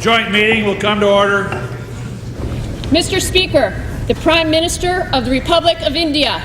Joint meeting will come to order. Mr. Speaker, the Prime Minister of the Republic of India.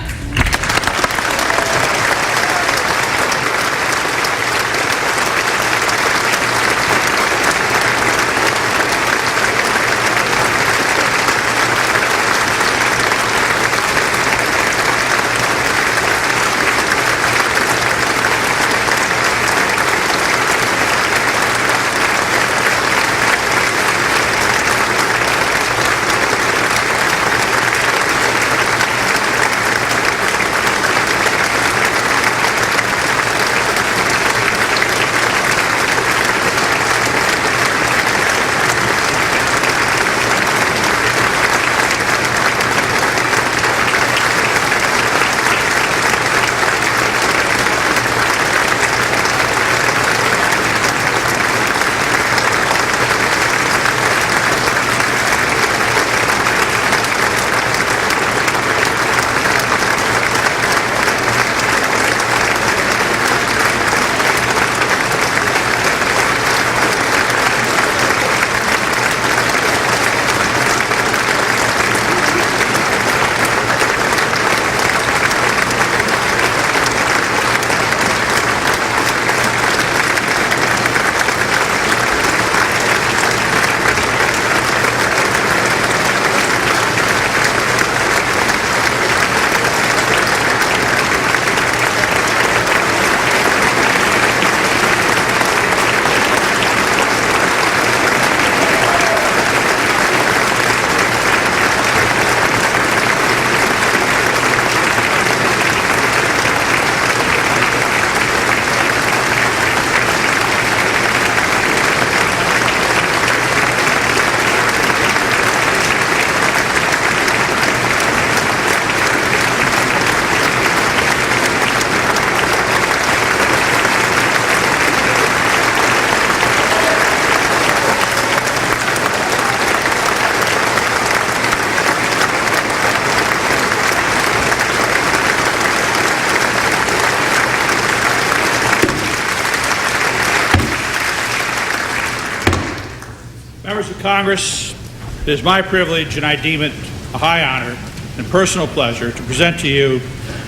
Members of Congress, it is my privilege, and I deem it a high honor and personal pleasure, to present to you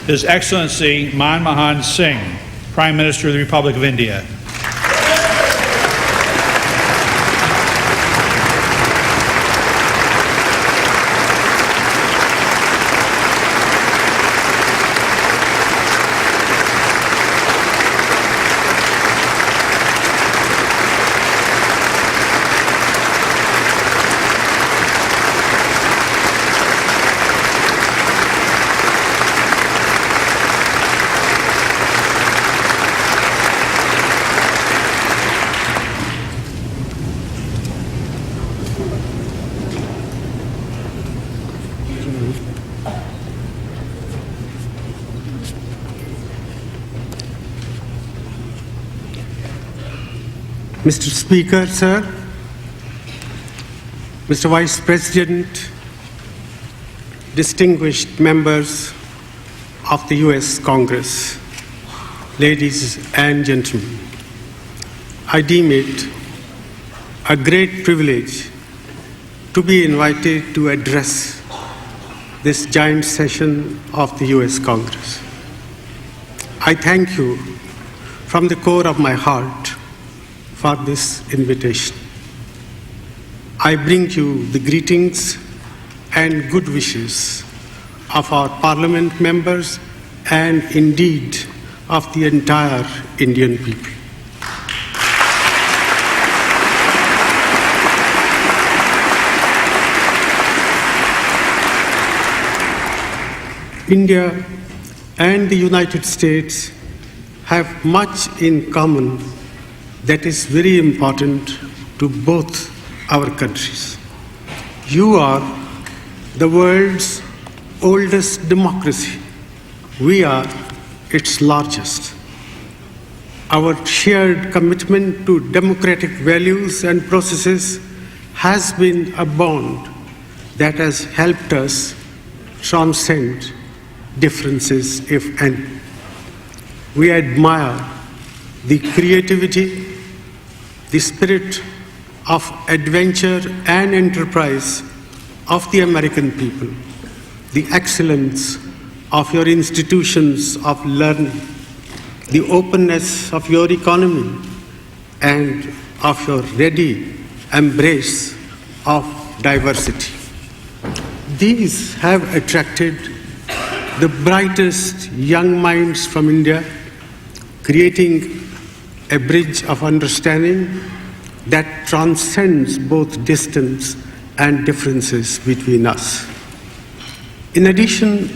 His Excellency Manmohan Singh, Prime Minister of the Republic of India. Mr. Speaker, sir, Mr. Vice President, distinguished members of the U.S. Congress, ladies and gentlemen, I deem it a great privilege to be invited to address this giant session of the U.S. Congress. I thank you from the core of my heart for this invitation. I bring you the greetings and good wishes of our Parliament members and indeed of the entire Indian people. India and the United States have much in common that is very important to both our countries. You are the world's oldest democracy. We are its largest. Our shared commitment to democratic values and processes has been a bond that has helped us transcend differences, if any. We admire the creativity, the spirit of adventure and enterprise of the American people, the excellence of your institutions of learning, the openness of your economy, and of your ready embrace of diversity. These have attracted the brightest young minds from India, creating a bridge of understanding that transcends both distance and differences between us. In addition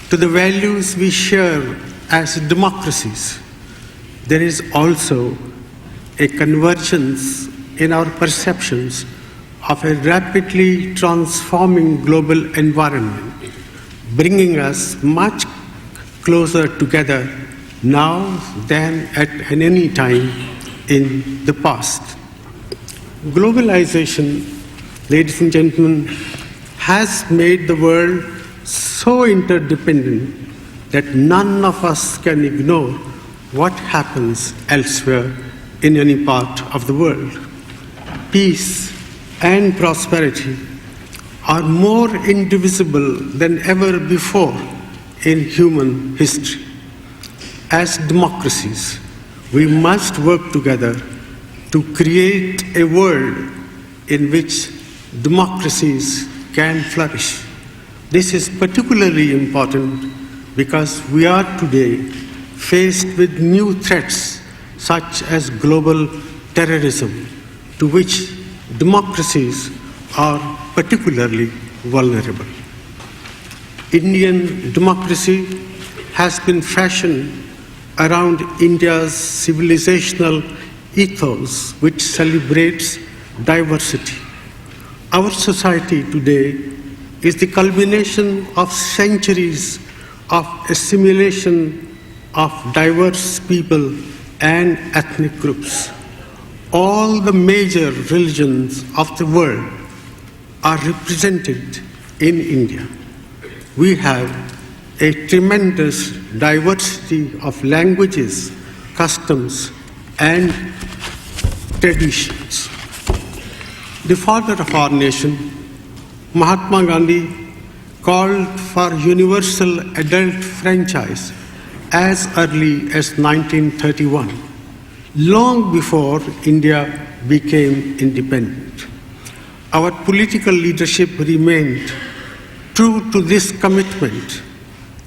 to the values we share as democracies, there is also a convergence in our perceptions of a rapidly transforming global environment, bringing us much closer together now than at any time in the past. Globalization, ladies and gentlemen, has made the world so interdependent that none of us can ignore what happens elsewhere in any part of the world. Peace and prosperity are more indivisible than ever before in human history. As democracies, we must work together to create a world in which democracies can flourish. This is particularly important because we are today faced with new threats such as global terrorism, to which democracies are particularly vulnerable. Indian democracy has been fashioned around India's civilizational ethos, which celebrates diversity. Our society today is the culmination of centuries of assimilation of diverse people and ethnic groups. All the major religions of the world are represented in India. We have a tremendous diversity of languages, customs, and traditions. The father of our nation, Mahatma Gandhi, called for universal adult franchise as early as 1931, long before India became independent. Our political leadership remained true to this commitment,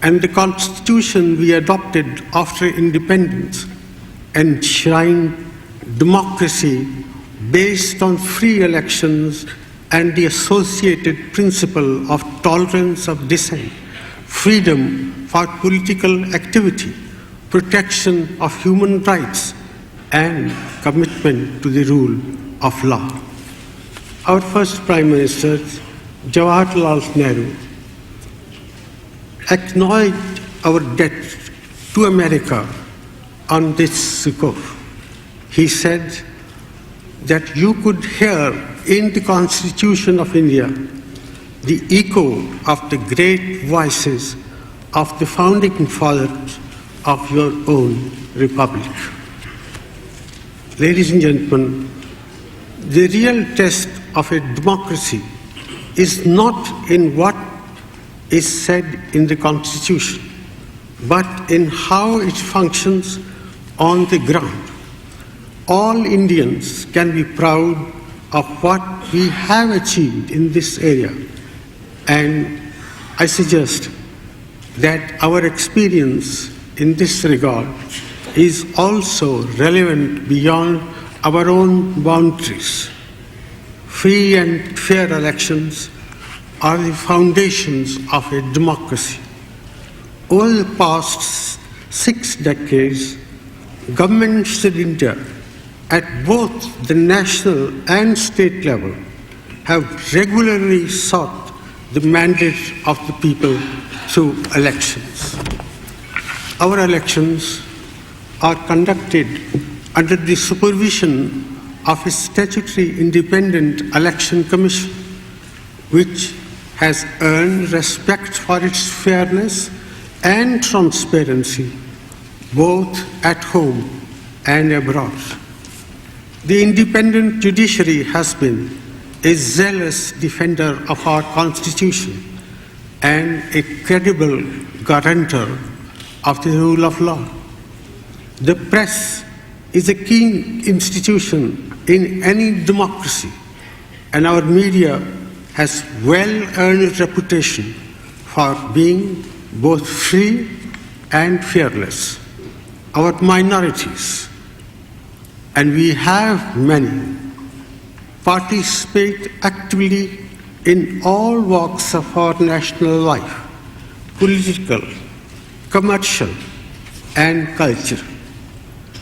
and the constitution we adopted after independence enshrined democracy based on free elections and the associated principle of tolerance of dissent, freedom for political activity, protection of human rights, and commitment to the rule of law. Our first Prime Minister, Jawaharlal Nehru, acknowledged our debt to America on this score. He said that you could hear in the Constitution of India the echo of the great voices of the founding fathers of your own republic. Ladies and gentlemen, the real test of a democracy is not in what is said in the Constitution, but in how it functions on the ground. All Indians can be proud of what we have achieved in this area, and I suggest that our experience in this regard is also relevant beyond our own boundaries. Free and fair elections are the foundations of a democracy. Over the past 6 decades, governments in India at both the national and state level have regularly sought the mandate of the people through elections. Our elections are conducted under the supervision of a statutory independent election commission, which has earned respect for its fairness and transparency both at home and abroad. The independent judiciary has been a zealous defender of our Constitution and a credible guarantor of the rule of law. The press is a key institution in any democracy, and our media has well-earned reputation for being both free and fearless. Our minorities, and we have many, participate actively in all walks of our national life, political, commercial, and culture.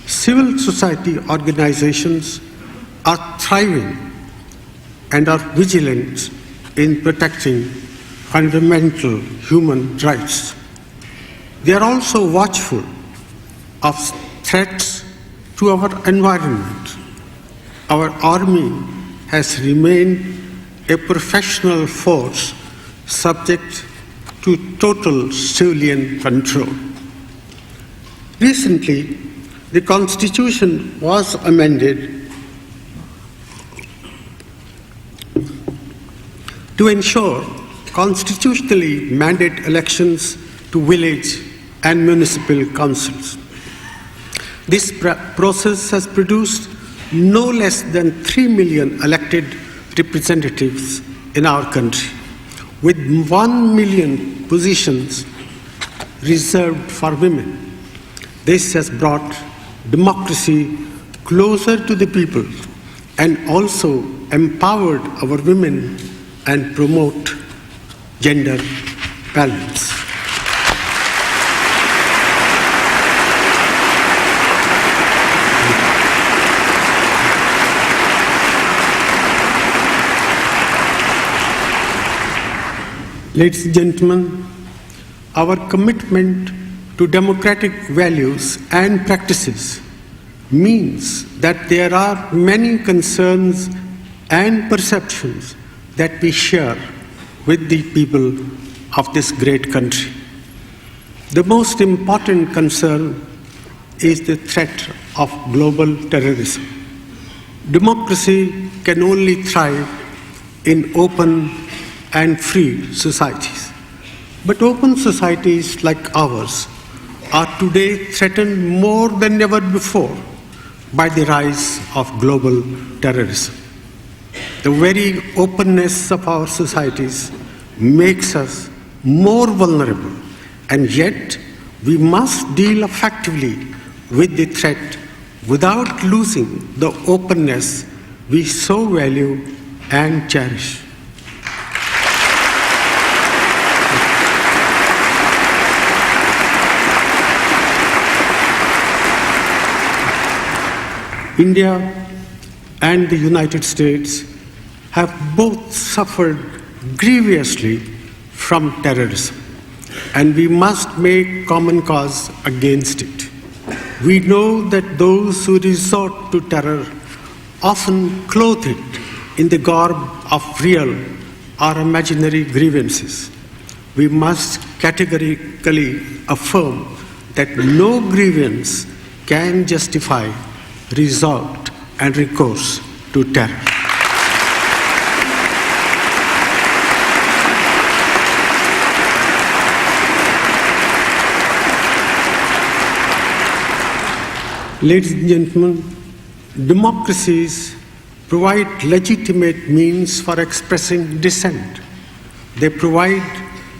Civil society organizations are thriving and are vigilant in protecting fundamental human rights. They are also watchful of threats to our environment. Our army has remained a professional force subject to total civilian control. Recently, the Constitution was amended to ensure constitutionally mandated elections to village and municipal councils. This process has produced no less than 3 million elected representatives in our country, with 1 million positions reserved for women. This has brought democracy closer to the people and also empowered our women and promote gender balance. Ladies and gentlemen, our commitment to democratic values and practices means that there are many concerns and perceptions that we share with the people of this great country. The most important concern is the threat of global terrorism. Democracy can only thrive in open and free societies. But open societies like ours are today threatened more than ever before by the rise of global terrorism. The very openness of our societies makes us more vulnerable, and yet we must deal effectively with the threat without losing the openness we so value and cherish. India and the United States have both suffered grievously from terrorism, and we must make common cause against it. We know that those who resort to terror often clothe it in the garb of real or imaginary grievances. We must categorically affirm that no grievance can justify resort and recourse to terror. Ladies and gentlemen, democracies provide legitimate means for expressing dissent. They provide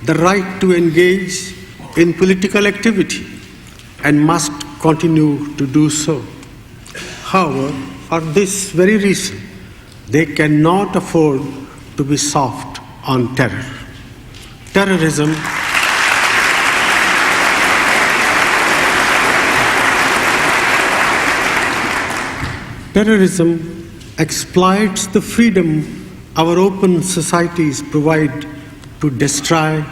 the right to engage in political activity and must continue to do so. However, for this very reason, they cannot afford to be soft on terror. Terrorism exploits the freedom our open societies provide to destroy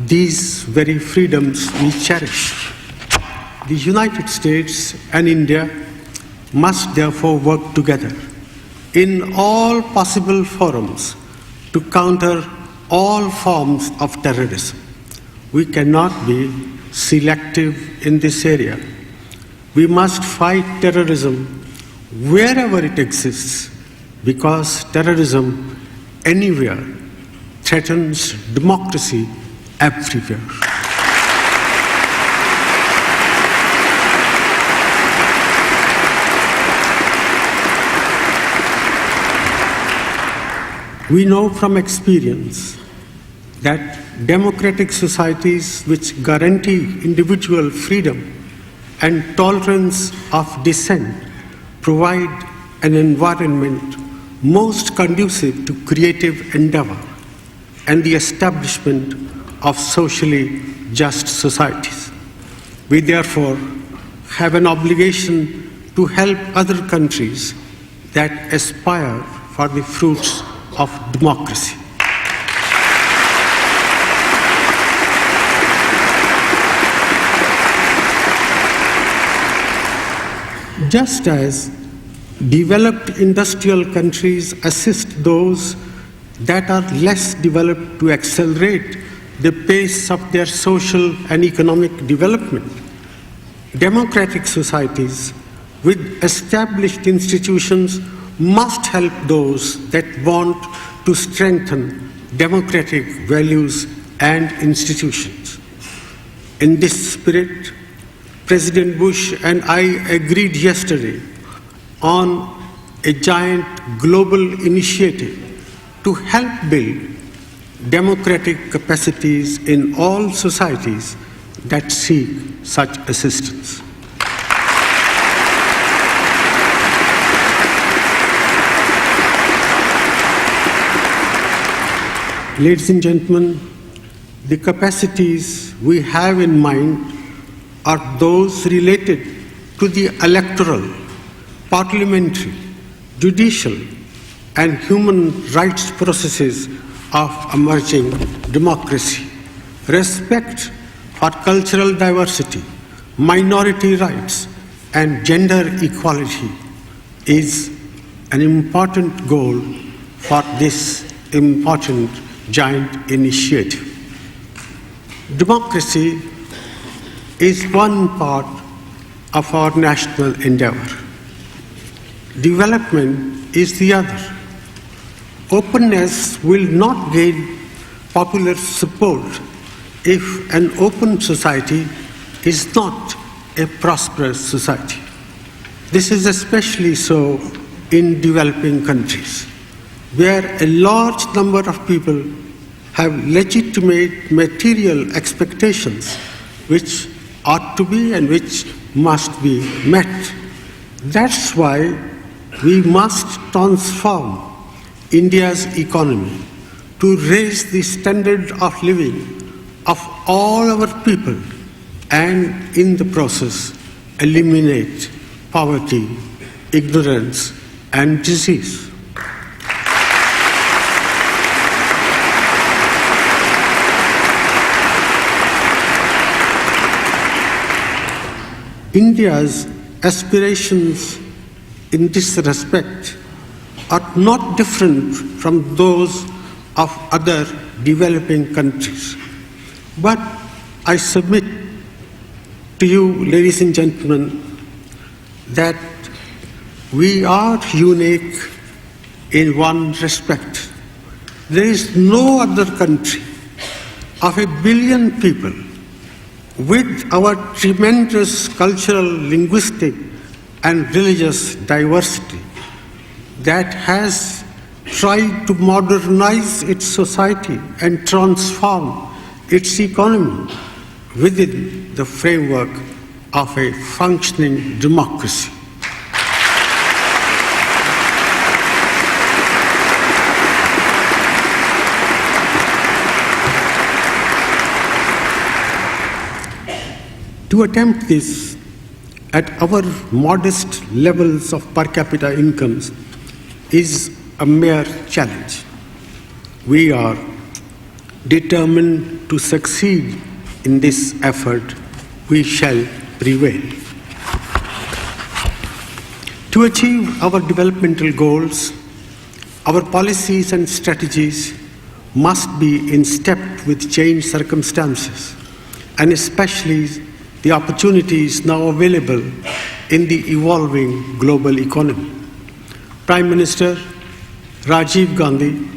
these very freedoms we cherish. The United States and India must therefore work together in all possible forums to counter all forms of terrorism. We cannot be selective in this area. We must fight terrorism wherever it exists, because terrorism anywhere threatens democracy everywhere. We know from experience that democratic societies which guarantee individual freedom and tolerance of dissent provide an environment most conducive to creative endeavor and the establishment of socially just societies. We therefore have an obligation to help other countries that aspire for the fruits of democracy. Just as developed industrial countries assist those that are less developed to accelerate the pace of their social and economic development, democratic societies with established institutions must help those that want to strengthen democratic values and institutions. In this spirit, President Bush and I agreed yesterday on a giant global initiative to help build democratic capacities in all societies that seek such assistance. Ladies and gentlemen, the capacities we have in mind are those related to the electoral, parliamentary, judicial, and human rights processes of emerging democracy. Respect for cultural diversity, minority rights, and gender equality is an important goal for this important giant initiative. Democracy is one part of our national endeavor. Development is the other. Openness will not gain popular support if an open society is not a prosperous society. This is especially so in developing countries, where a large number of people have legitimate material expectations which ought to be and which must be met. That's why we must transform India's economy to raise the standard of living of all our people and in the process eliminate poverty, ignorance, and disease. India's aspirations in this respect are not different from those of other developing countries. But I submit to you, ladies and gentlemen, that we are unique in one respect. There is no other country of 1 billion people with our tremendous cultural, linguistic, and religious diversity that has tried to modernize its society and transform its economy within the framework of a functioning democracy. To attempt this at our modest levels of per capita incomes is a mere challenge. We are determined to succeed in this effort. We shall prevail. To achieve our developmental goals, our policies and strategies must be in step with changed circumstances, and especially the opportunities now available in the evolving global economy. Prime Minister Rajiv Gandhi,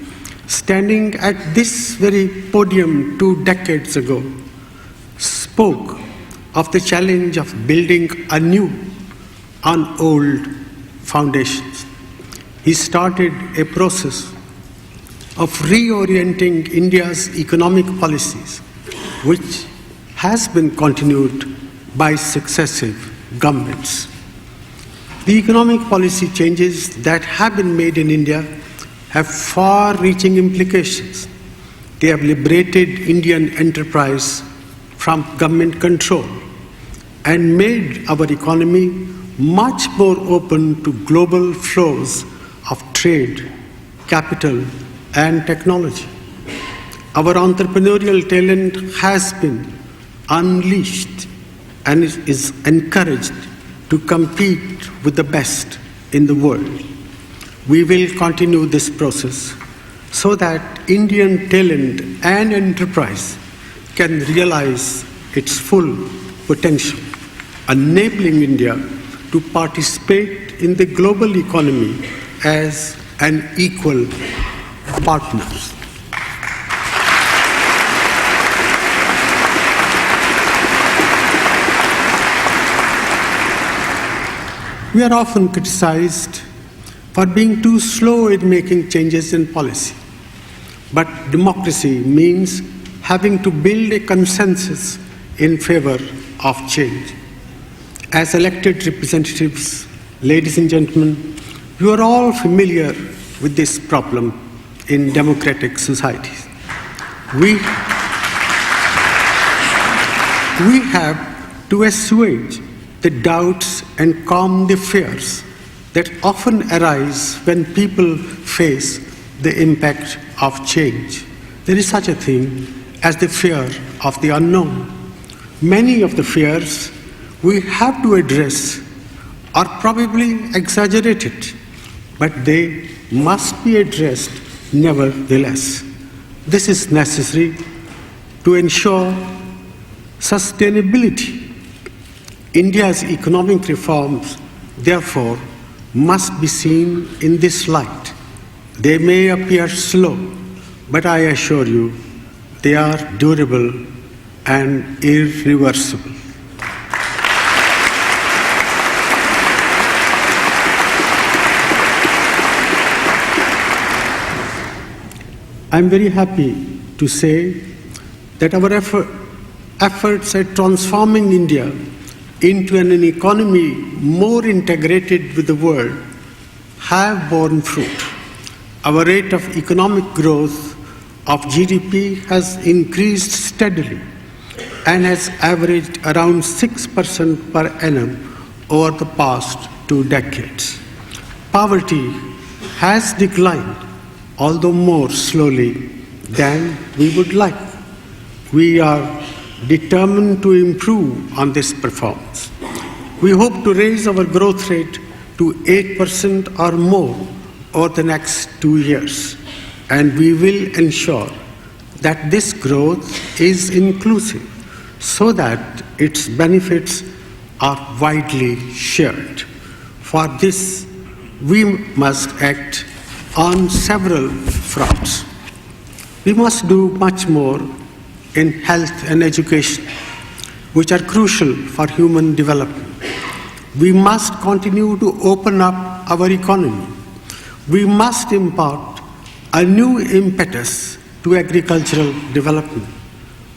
standing at this very podium 2 decades ago, spoke of the challenge of building anew on old foundations. He started a process of reorienting India's economic policies, which has been continued by successive governments. The economic policy changes that have been made in India have far-reaching implications. They have liberated Indian enterprise from government control and made our economy much more open to global flows of trade, capital, and technology. Our entrepreneurial talent has been unleashed and is encouraged to compete with the best in the world. We will continue this process so that Indian talent and enterprise can realize its full potential, enabling India to participate in the global economy as an equal partner. We are often criticized for being too slow in making changes in policy. But democracy means having to build a consensus in favor of change. As elected representatives, ladies and gentlemen, you are all familiar with this problem in democratic societies. We have to assuage the doubts and calm the fears that often arise when people face the impact of change. There is such a thing as the fear of the unknown. Many of the fears we have to address are probably exaggerated, but they must be addressed nevertheless. This is necessary to ensure sustainability. India's economic reforms, therefore, must be seen in this light. They may appear slow, but I assure you, they are durable and irreversible. I'm very happy to say that our efforts at transforming India into an economy more integrated with the world have borne fruit. Our rate of economic growth of GDP has increased steadily and has averaged around 6% per annum over the past 2 decades. Poverty has declined, although more slowly than we would like. We are determined to improve on this performance. We hope to raise our growth rate to 8% or more over the next 2 years, and we will ensure that this growth is inclusive so that its benefits are widely shared. For this, we must act on several fronts. We must do much more in health and education, which are crucial for human development. We must continue to open up our economy. We must impart a new impetus to agricultural development.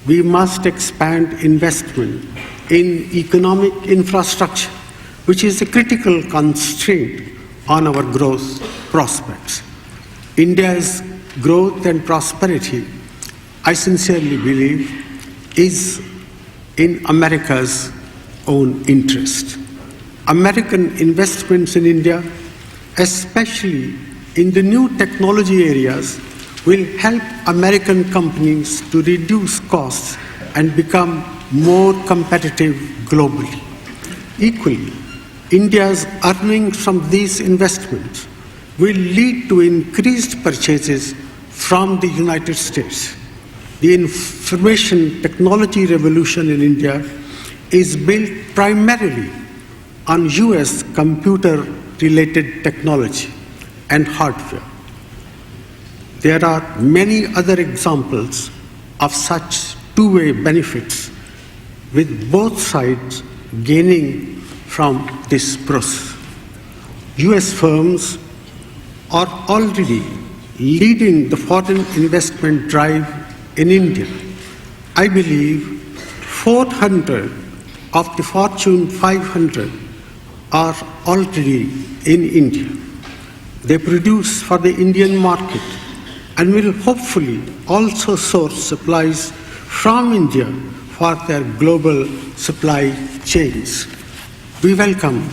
We must expand investment in economic infrastructure, which is a critical constraint on our growth prospects. India's growth and prosperity, I sincerely believe, is in America's own interest. American investments in India, especially in the new technology areas, will help American companies to reduce costs and become more competitive globally. Equally, India's earnings from these investments will lead to increased purchases from the United States. The information technology revolution in India is built primarily on US computer-related technology and hardware. There are many other examples of such two-way benefits, with both sides gaining from this process. US firms are already leading the foreign investment drive in India. I believe 400 of the Fortune 500 are already in India. They produce for the Indian market and will hopefully also source supplies from India for their global supply chains. We welcome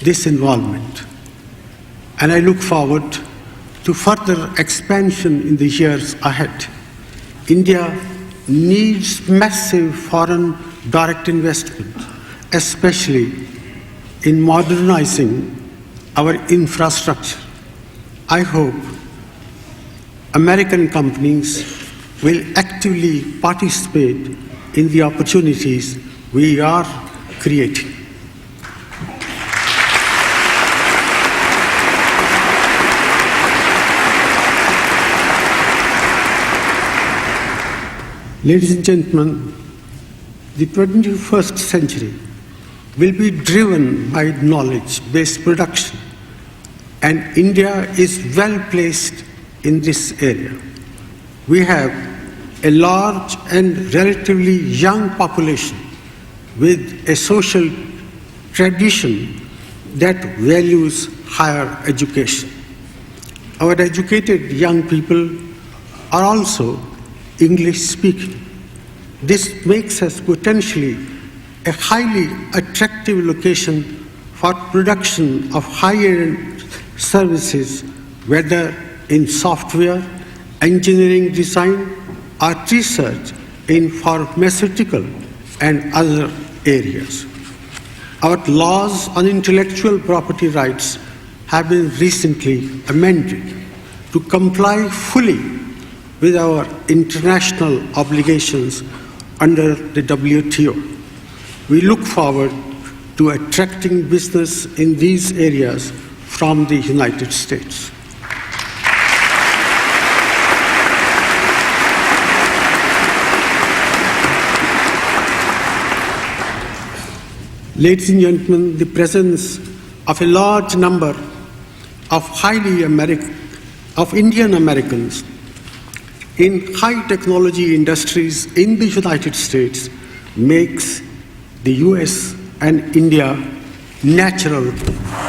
this involvement, and I look forward to further expansion in the years ahead. India needs massive foreign direct investment, especially in modernizing our infrastructure. I hope American companies will actively participate in the opportunities we are creating. Ladies and gentlemen, the 21st century will be driven by knowledge-based production, and India is well placed in this area. We have a large and relatively young population with a social tradition that values higher education. Our educated young people are also English speaking. This makes us potentially a highly attractive location for production of high-end services, whether in software, engineering design, or research in pharmaceutical and other areas. Our laws on intellectual property rights have been recently amended to comply fully with our international obligations under the WTO. We look forward to attracting business in these areas from the United States. Ladies and gentlemen, the presence of a large number of Indian Americans in high technology industries in the United States makes the US and India natural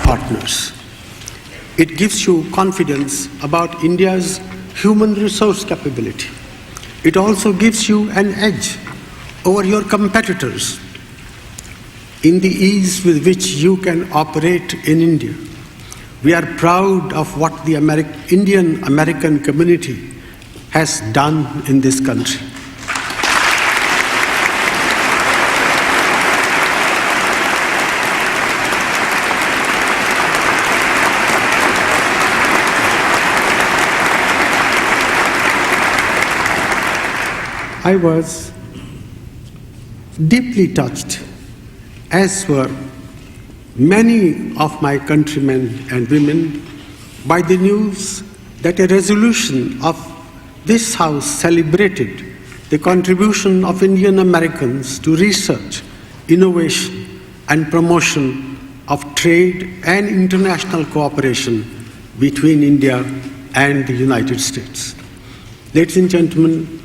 partners. It gives you confidence about India's human resource capability. It also gives you an edge over your competitors in the ease with which you can operate in India. We are proud of what the Indian American community has done in this country. I was deeply touched, as were many of my countrymen and women, by the news that a resolution of this House celebrated the contribution of Indian Americans to research, innovation, and promotion of trade and international cooperation between India and the United States. Ladies and gentlemen,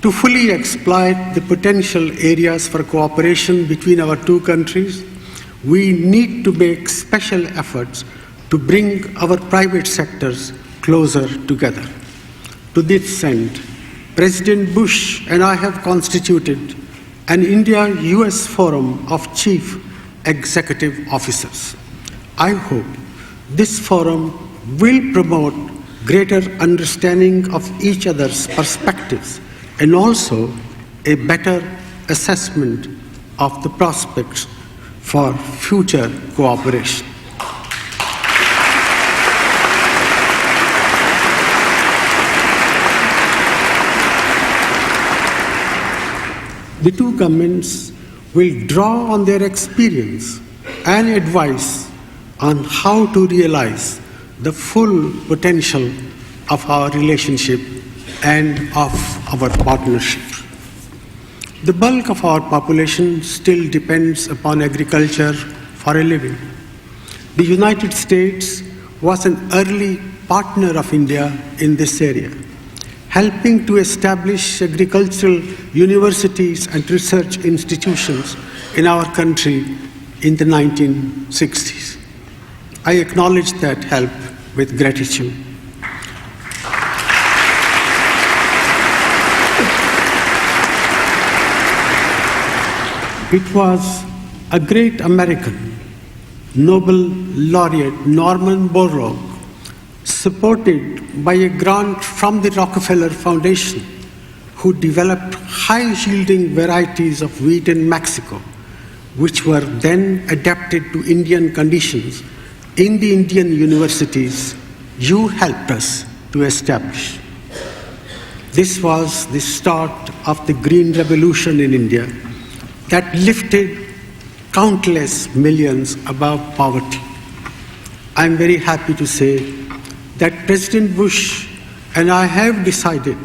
to fully exploit the potential areas for cooperation between our two countries, we need to make special efforts to bring our private sectors closer together. To this end, President Bush and I have constituted an India-US Forum of Chief Executive Officers. I hope this forum will promote greater understanding of each other's perspectives and also a better assessment of the prospects for future cooperation. The two governments will draw on their experience and advice on how to realize the full potential of our relationship and of our partnership. The bulk of our population still depends upon agriculture for a living. The United States was an early partner of India in this area, helping to establish agricultural universities and research institutions in our country in the 1960s. I acknowledge that help with gratitude. It was a great American, Nobel laureate Norman Borlaug, supported by a grant from the Rockefeller Foundation, who developed high-yielding varieties of wheat in Mexico, which were then adapted to Indian conditions in the Indian universities you helped us to establish. This was the start of the Green Revolution in India that lifted countless millions above poverty. I'm very happy to say that President Bush and I have decided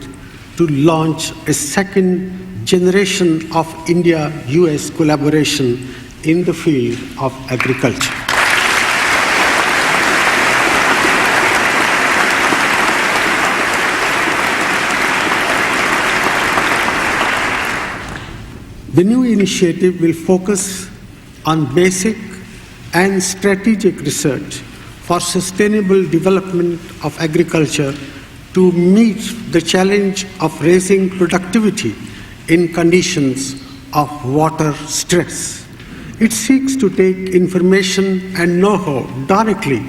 to launch a second generation of India-US collaboration in the field of agriculture. The new initiative will focus on basic and strategic research for sustainable development of agriculture to meet the challenge of raising productivity in conditions of water stress. It seeks to take information and know-how directly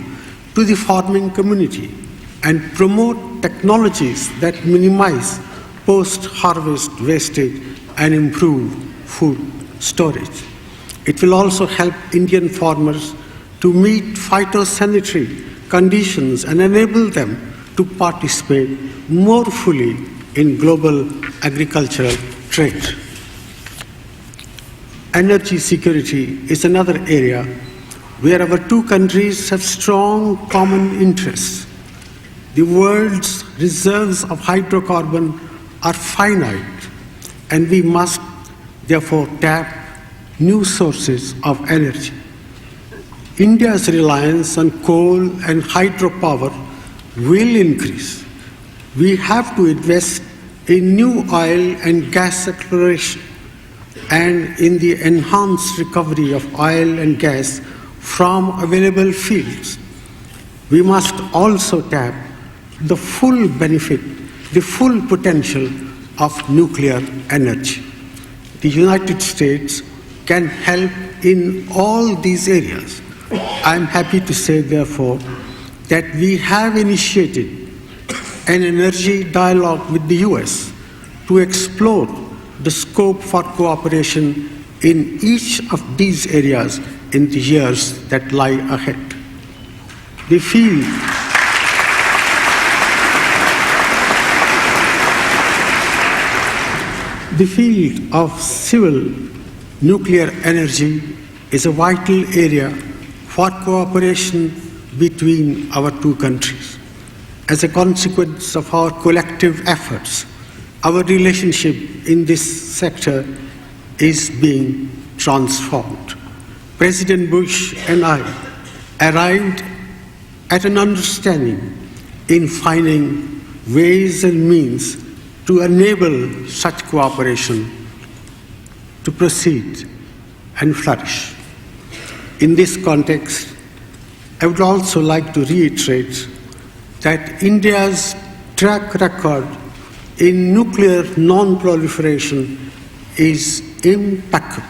to the farming community and promote technologies that minimize post-harvest wastage and improve food storage. It will also help Indian farmers to meet phytosanitary conditions and enable them to participate more fully in global agricultural trade. Energy security is another area where our two countries have strong common interests. The world's reserves of hydrocarbon are finite, and we must therefore tap new sources of energy. India's reliance on coal and hydropower will increase. We have to invest in new oil and gas exploration and in the enhanced recovery of oil and gas from available fields. We must also tap the full benefit, the full potential of nuclear energy. The United States can help in all these areas. I am happy to say, therefore, that we have initiated an energy dialogue with the US to explore the scope for cooperation in each of these areas in the years that lie ahead. The field of civil nuclear energy is a vital area for cooperation between our two countries. As a consequence of our collective efforts, our relationship in this sector is being transformed. President Bush and I arrived at an understanding in finding ways and means to enable such cooperation to proceed and flourish. In this context, I would also like to reiterate that India's track record in nuclear non-proliferation is impeccable.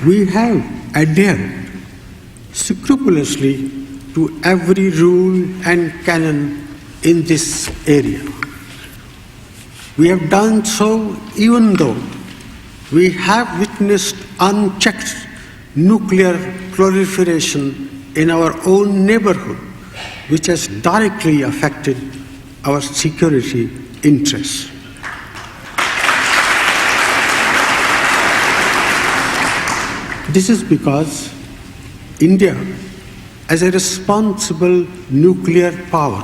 We have adhered scrupulously to every rule and canon in this area. We have done so even though we have witnessed unchecked nuclear proliferation in our own neighborhood which has directly affected our security interests. This is because India, as a responsible nuclear power,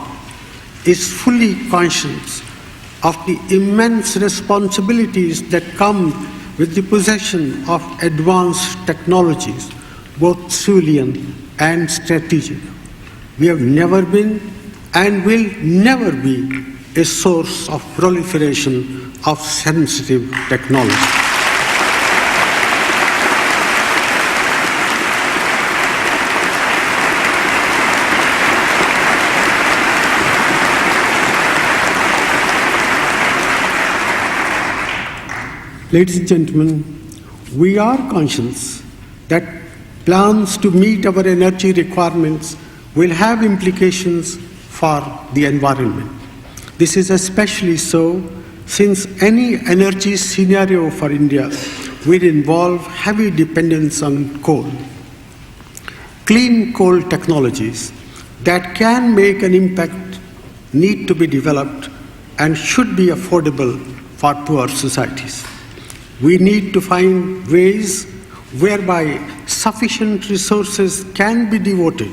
is fully conscious of the immense responsibilities that come with the possession of advanced technologies, both civilian and strategic. We have never been and will never be a source of proliferation of sensitive technology. Ladies and gentlemen, we are conscious that plans to meet our energy requirements will have implications for the environment. This is especially so since any energy scenario for India will involve heavy dependence on coal. Clean coal technologies that can make an impact need to be developed and should be affordable for poor societies. We need to find ways whereby sufficient resources can be devoted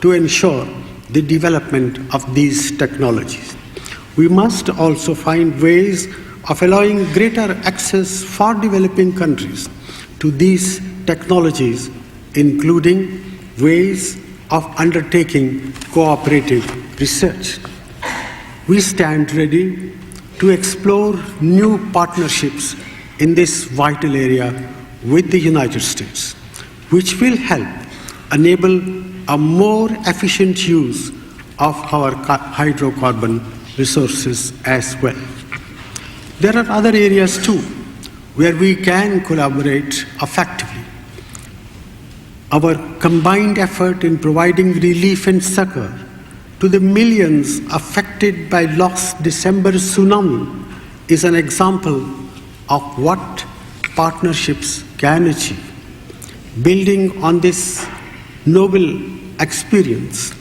to ensure the development of these technologies. We must also find ways of allowing greater access for developing countries to these technologies, including ways of undertaking cooperative research. We stand ready to explore new partnerships in this vital area with the United States, which will help enable a more efficient use of our hydrocarbon resources as well. There are other areas too where we can collaborate effectively. Our combined effort in providing relief and succor to the millions affected by last December tsunami is an example of what partnerships can achieve. Building on this noble experience,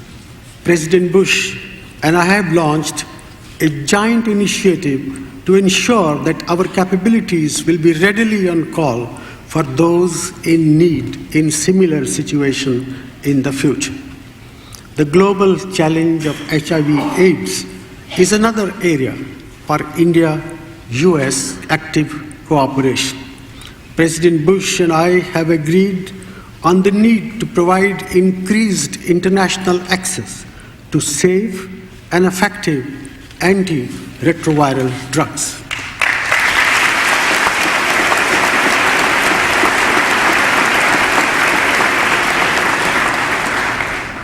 President Bush and I have launched a joint initiative to ensure that our capabilities will be readily on call for those in need in similar situation in the future. The global challenge of HIV/AIDS is another area for India-US active cooperation. President Bush and I have agreed on the need to provide increased international access to safe and effective antiretroviral drugs.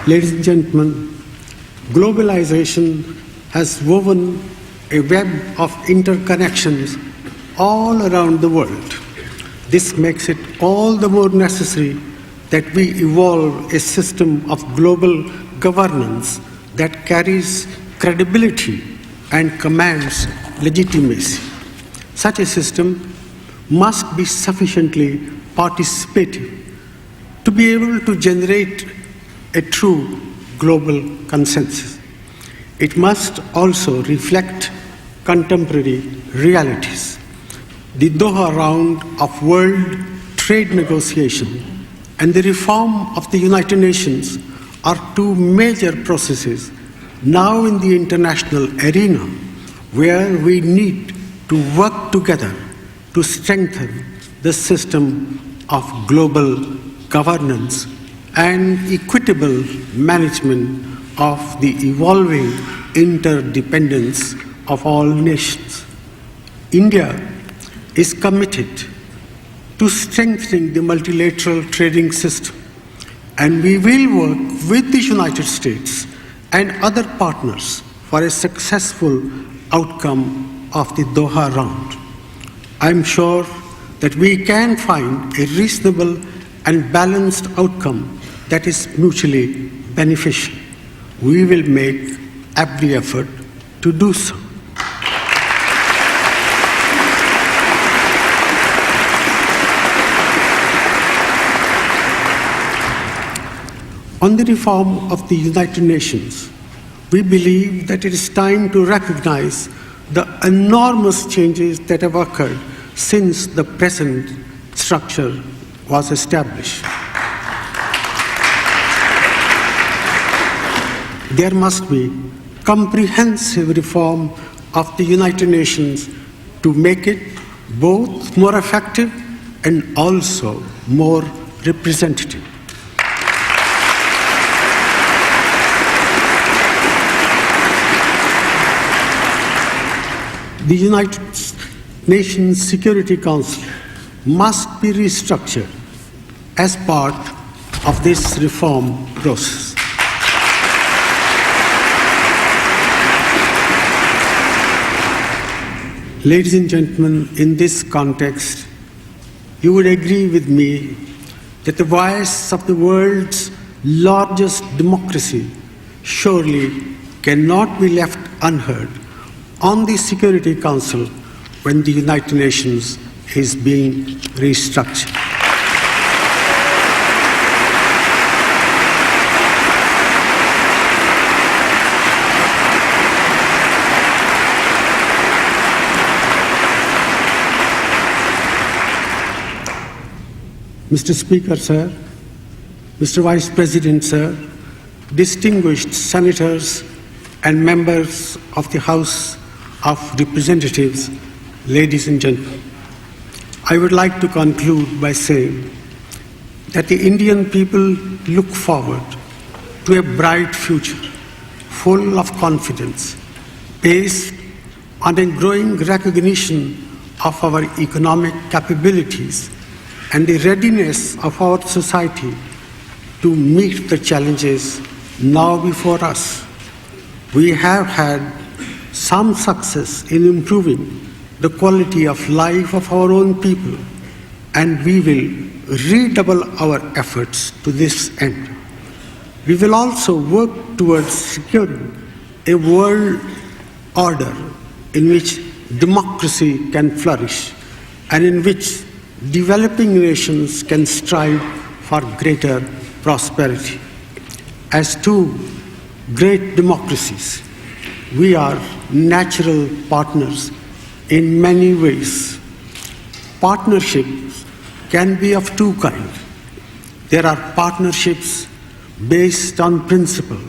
Ladies and gentlemen, globalization has woven a web of interconnections all around the world. This makes it all the more necessary that we evolve a system of global governance that carries credibility and commands legitimacy. Such a system must be sufficiently participative to be able to generate a true global consensus. It must also reflect contemporary realities. The Doha round of world trade negotiation and the reform of the United Nations are two major processes now in the international arena where we need to work together to strengthen the system of global governance and equitable management of the evolving interdependence of all nations. India is committed to strengthening the multilateral trading system, and we will work with the United States and other partners for a successful outcome of the Doha round. I'm sure that we can find a reasonable and balanced outcome that is mutually beneficial. We will make every effort to do so. On the reform of the United Nations, we believe that it is time to recognize the enormous changes that have occurred since the present structure was established. There must be comprehensive reform of the United Nations to make it both more effective and also more representative. The United Nations Security Council must be restructured as part of this reform process. Ladies and gentlemen, in this context, you would agree with me that the voice of the world's largest democracy surely cannot be left unheard on the Security Council when the United Nations is being restructured. Mr. Speaker, sir, Mr. Vice President, sir, distinguished senators and members of the House of Representatives, ladies and gentlemen, I would like to conclude by saying that the Indian people look forward to a bright future, full of confidence, based on a growing recognition of our economic capabilities and the readiness of our society to meet the challenges now before us. We have had some success in improving the quality of life of our own people, and we will redouble our efforts to this end. We will also work towards securing a world order in which democracy can flourish and in which developing nations can strive for greater prosperity. As two great democracies, we are natural partners in many ways. Partnerships can be of two kinds. There are partnerships based on principle,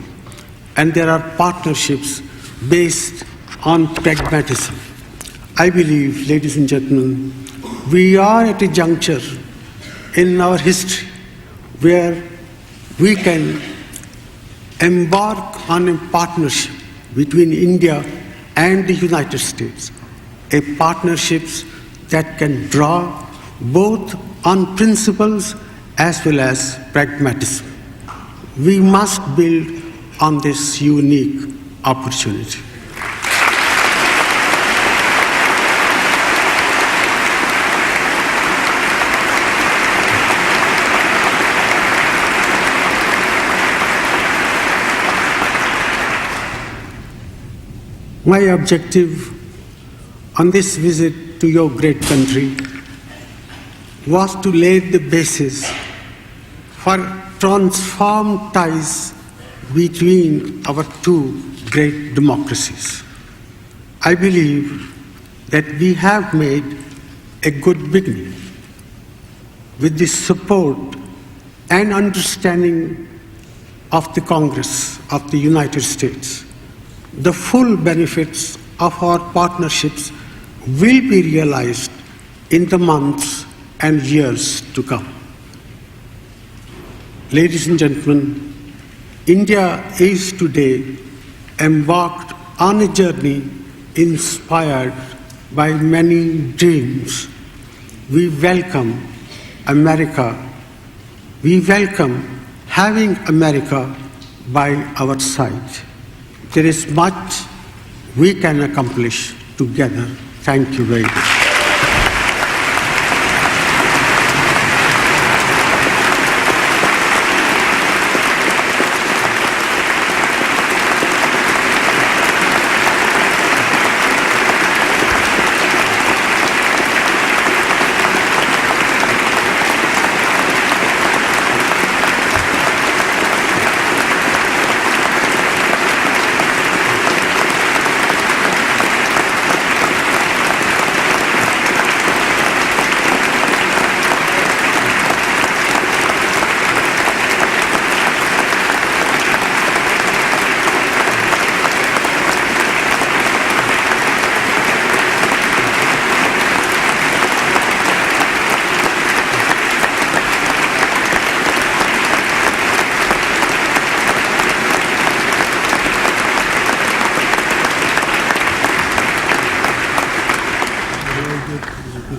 and there are partnerships based on pragmatism. I believe, ladies and gentlemen, we are at a juncture in our history where we can embark on a partnership between India and the United States, a partnership that can draw both on principles as well as pragmatism. We must build on this unique opportunity. My objective on this visit to your great country was to lay the basis for transformed ties between our two great democracies. I believe that we have made a good beginning with the support and understanding of the Congress of the United States. The full benefits of our partnerships will be realized in the months and years to come. Ladies and gentlemen, India is today embarked on a journey inspired by many dreams. We welcome America. We welcome having America by our side. There is much we can accomplish together. Thank you very much.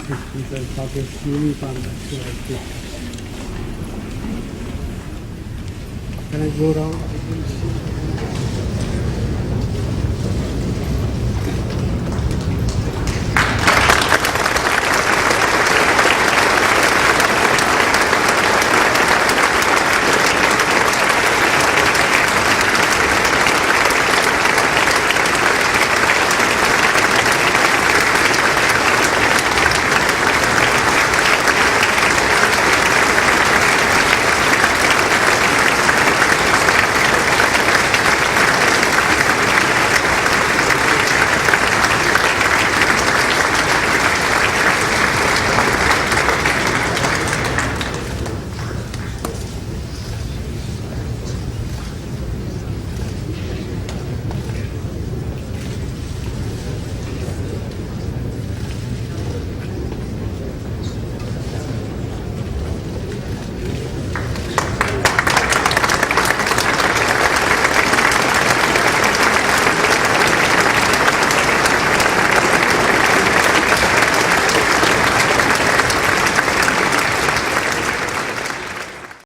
Can I go around?